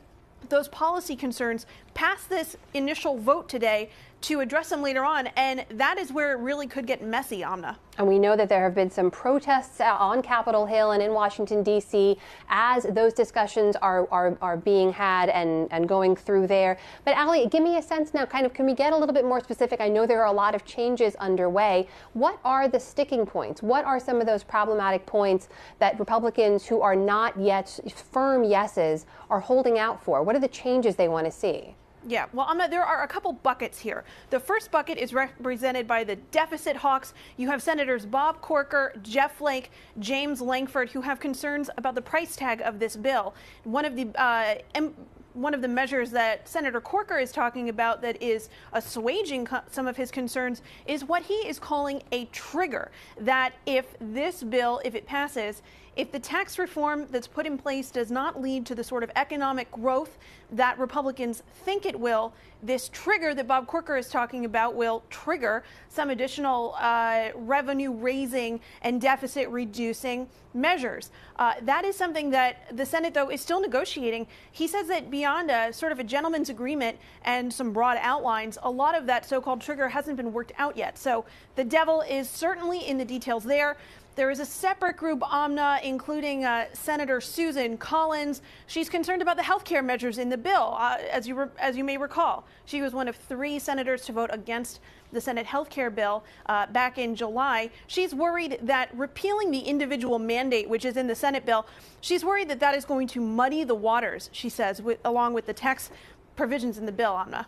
those policy concerns past this initial vote today to address them later on, and that is where it really could get messy, Amna. And we know that there have been some protests on Capitol Hill and in Washington, D.C. as those discussions are being had and going through there. But Ali, give me a sense now, can we get a little bit more specific? I know there are a lot of changes underway. What are the sticking points? What are some of those problematic points that Republicans who are not yet firm yeses are holding out for? What are the changes they want to see? Yeah, well, Amna, there are a couple buckets here. The first bucket is represented by the deficit hawks. You have Senators Bob Corker, Jeff Flake, James Lankford, who have concerns about the price tag of this bill. One of the measures that Senator Corker is talking about that is assuaging some of his concerns is what he is calling a trigger, that if this bill, if it passes, if the tax reform that's put in place does not lead to the sort of economic growth that Republicans think it will, this trigger that Bob Corker is talking about will trigger some additional revenue raising and deficit reducing measures. That is something that the Senate, though, is still negotiating. He says that beyond a sort of a gentleman's agreement and some broad outlines, a lot of that so-called trigger hasn't been worked out yet. So the devil is certainly in the details there. There is a separate group, Amna, including Senator Susan Collins. She's concerned about the health care measures in the bill. As you may recall, she was one of 3 senators to vote against the Senate health care bill back in July. She's worried that repealing the individual mandate, which is in the Senate bill, she's worried that that is going to muddy the waters, she says, along with the tax provisions in the bill, Amna.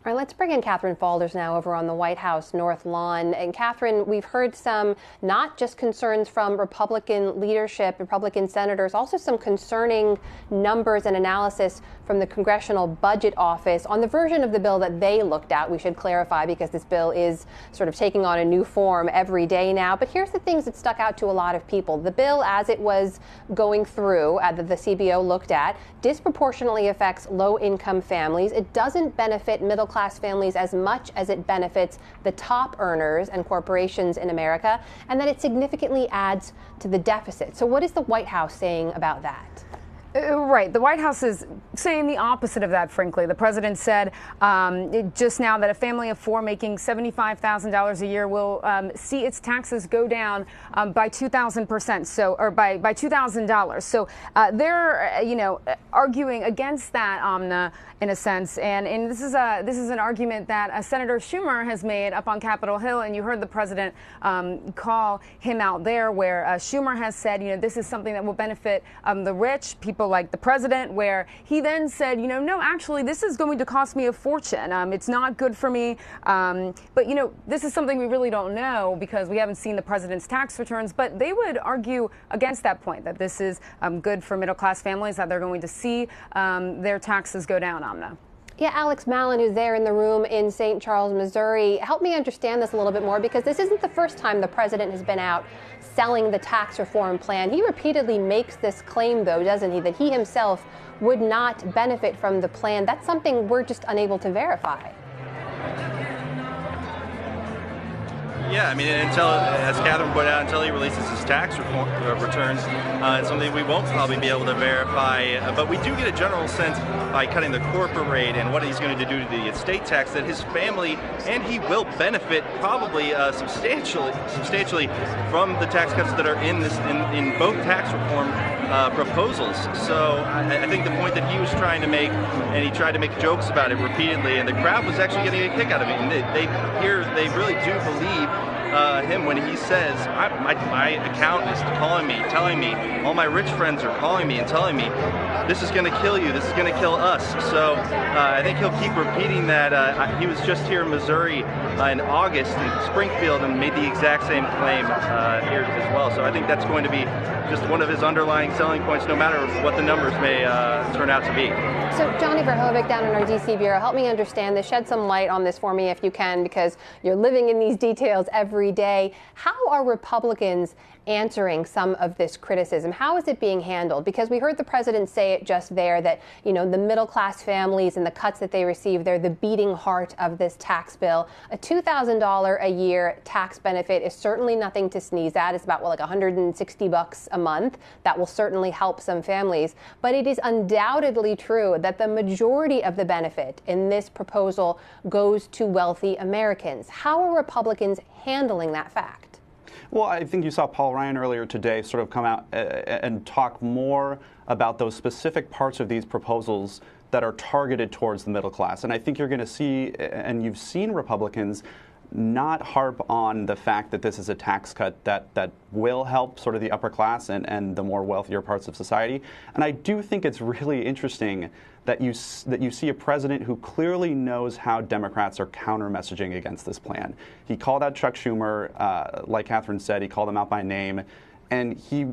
All right, let's bring in Catherine Falders now over on the White House North Lawn. And Catherine, we've heard some not just concerns from Republican leadership, Republican senators, also some concerning numbers and analysis from the Congressional Budget Office on the version of the bill that they looked at. We should clarify because this bill is sort of taking on a new form every day now. But here's the things that stuck out to a lot of people. The bill, as it was going through, that the CBO looked at, disproportionately affects low-income families. It doesn't benefit middle-class middle-class families as much as it benefits the top earners and corporations in America, and that it significantly adds to the deficit. So what is the White House saying about that? Right. The White House is saying the opposite of that, frankly. The president said just now that a family of four making $75,000 a year will see its taxes go down by 2,000%, or by $2,000. So they're, arguing against that, Amna, in a sense. And this is an argument that Senator Schumer has made up on Capitol Hill, and you heard the president call him out there, where Schumer has said, this is something that will benefit the rich, people like the president, where he then said, no, actually, this is going to cost me a fortune. It's not good for me. But, this is something we really don't know because we haven't seen the president's tax returns. But they would argue against that point, that this is good for middle-class families, that they're going to see their taxes go down, Amna. Yeah, Alex Mallon, who's there in the room in St. Charles, Missouri, help me understand this a little bit more, because this isn't the first time the president has been out selling the tax reform plan. He repeatedly makes this claim, though, doesn't he, that he himself would not benefit from the plan. That's something we're just unable to verify. Yeah, I mean, until, as Catherine pointed out, until he releases his tax returns, it's something we won't probably be able to verify. But we do get a general sense by cutting the corporate rate and what he's going to do to the estate tax that his family and he will benefit probably substantially from the tax cuts that are in both tax reform proposals. So I think the point that he was trying to make, and he tried to make jokes about it repeatedly, and the crowd was actually getting a kick out of it. And they really do believe him when he says, my accountant is calling me, telling me, all my rich friends are calling me and telling me, this is going to kill you, this is going to kill us. So I think he'll keep repeating that. He was just here in Missouri in August in Springfield and made the exact same claim here as well. So I think that's going to be just one of his underlying selling points, no matter what the numbers may turn out to be. So Johnny Verhoevic down in our D.C. bureau, help me understand this. Shed some light on this for me if you can, because you're living in these details every day. How are Republicans answering some of this criticism? How is it being handled? Because we heard the president say it just there that, the middle class families and the cuts that they receive, they're the beating heart of this tax bill. A $2,000 a year tax benefit is certainly nothing to sneeze at. It's about like $160 a month. That will certainly help some families. But it is undoubtedly true that the majority of the benefit in this proposal goes to wealthy Americans. How are Republicans handling that fact? Well, I think you saw Paul Ryan earlier today sort of come out and talk more about those specific parts of these proposals that are targeted towards the middle class. And I think you're going to see, and you've seen Republicans not harp on the fact that this is a tax cut that will help sort of the upper class and the more wealthier parts of society. And I do think it's really interesting that you see a president who clearly knows how Democrats are counter-messaging against this plan. He called out Chuck Schumer, like Catherine said, he called him out by name, and he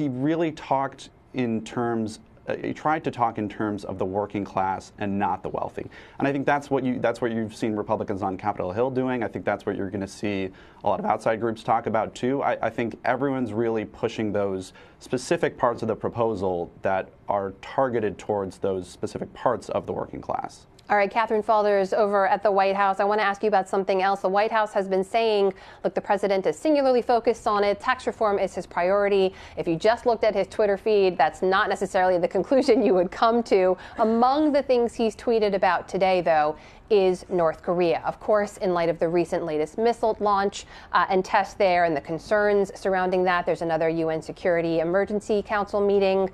really talked in terms. He tried to talk in terms of the working class and not the wealthy, and I think that's what you've seen Republicans on Capitol Hill doing. I think that's what you're going to see a lot of outside groups talk about too. I think everyone's really pushing those specific parts of the proposal that are targeted towards those specific parts of the working class. All right, Catherine Faulders over at the White House. I want to ask you about something else. The White House has been saying, look, the president is singularly focused on it. Tax reform is his priority. If you just looked at his Twitter feed, that's not necessarily the conclusion you would come to. Among the things he's tweeted about today, though, is North Korea. Of course, in light of the recent latest missile launch and test there and the concerns surrounding that, there's another UN Security Emergency Council meeting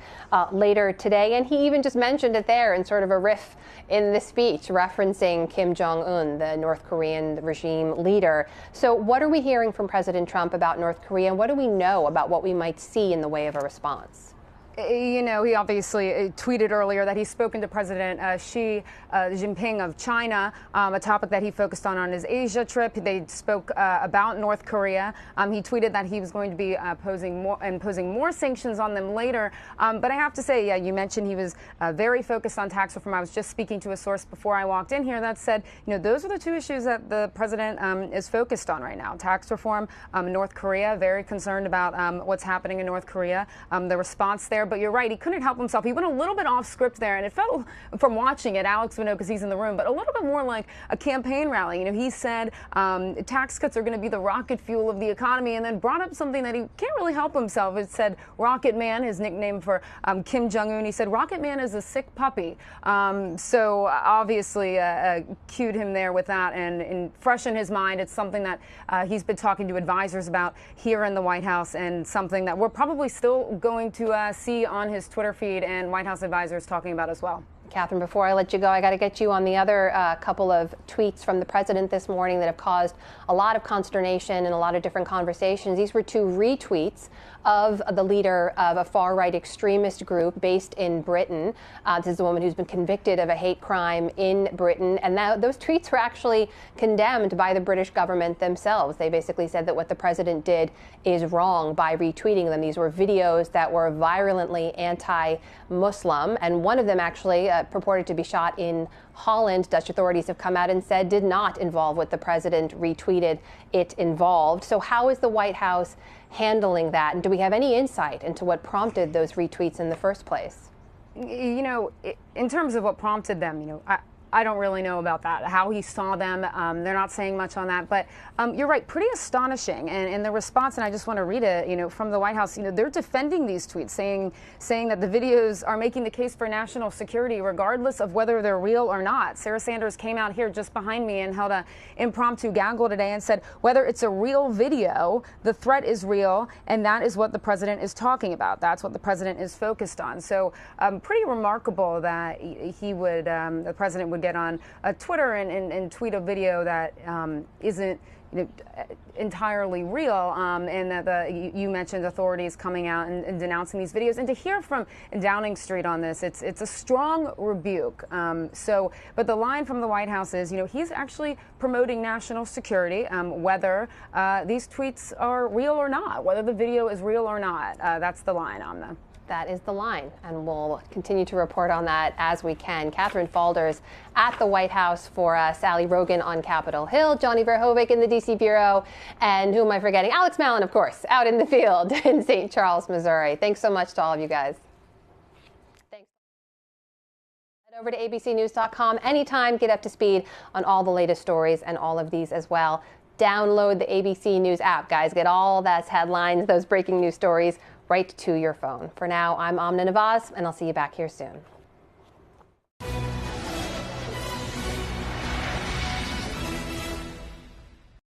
later today. And he even just mentioned it there in sort of a riff in the speech referencing Kim Jong-un, the North Korean regime leader. So what are we hearing from President Trump about North Korea, and what do we know about what we might see in the way of a response? He obviously tweeted earlier that he's spoken to President Xi Jinping of China, a topic that he focused on his Asia trip. They spoke about North Korea. He tweeted that he was going to be imposing more sanctions on them later. But I have to say, yeah, you mentioned he was very focused on tax reform. I was just speaking to a source before I walked in here that said, those are the two issues that the president is focused on right now. Tax reform, North Korea, very concerned about what's happening in North Korea. The response there there, but you're right, he couldn't help himself. He went a little bit off script there, and it felt, from watching it, Alex would know because he's in the room, but a little bit more like a campaign rally. You know, he said tax cuts are going to be the rocket fuel of the economy, and then brought up something that he can't really help himself. It said Rocket Man, his nickname for Kim Jong-un. He said Rocket Man is a sick puppy. So obviously cued him there with that, and fresh in his mind. It's something that he's been talking to advisors about here in the White House, and something that we're probably still going to see on his Twitter feed and White House advisors talking about as well. Catherine, before I let you go, I got to get you on the other couple of tweets from the president this morning that have caused a lot of consternation and a lot of different conversations. These were 2 retweets of the leader of a far-right extremist group based in Britain. This is a woman who's been convicted of a hate crime in Britain. And those tweets were actually condemned by the British government themselves. They basically said that what the president did is wrong by retweeting them. These were videos that were virulently anti-Muslim, and one of them actually purported to be shot in Holland. Dutch authorities have come out and said did not involve what the president retweeted. It involved. So how is the White House handling that? And do we have any insight into what prompted those retweets in the first place? You know, in terms of what prompted them, you know, I don't really know about that, how he saw them. They're not saying much on that. But you're right, pretty astonishing. And in the response, and I just want to read it, you know, from the White House, you know, they're defending these tweets, saying that the videos are making the case for national security, regardless of whether they're real or not. Sarah Sanders came out here just behind me and held an impromptu gaggle today and said, whether it's a real video, the threat is real, and that is what the president is talking about. That's what the president is focused on. So pretty remarkable that he would, the president would get on Twitter and tweet a video that isn't, you know, entirely real, and that you mentioned authorities coming out and denouncing these videos, and to hear from Downing Street on this, it's a strong rebuke. But the line from the White House is, you know, he's actually promoting national security, whether these tweets are real or not, whether the video is real or not. That's the line, Amna. That is the line, and we'll continue to report on that as we can. Catherine Falders at the White House for Sally Rogan on Capitol Hill, Johnny Verhoeven in the D.C. Bureau, and who am I forgetting? Alex Mallon, of course, out in the field in St. Charles, Missouri. Thanks so much to all of you guys. Thanks. Head over to abcnews.com anytime. Get up to speed on all the latest stories and all of these as well. Download the ABC News app, guys. Get all those headlines, those breaking news stories right to your phone. For now, I'm Amna Nawaz, and I'll see you back here soon.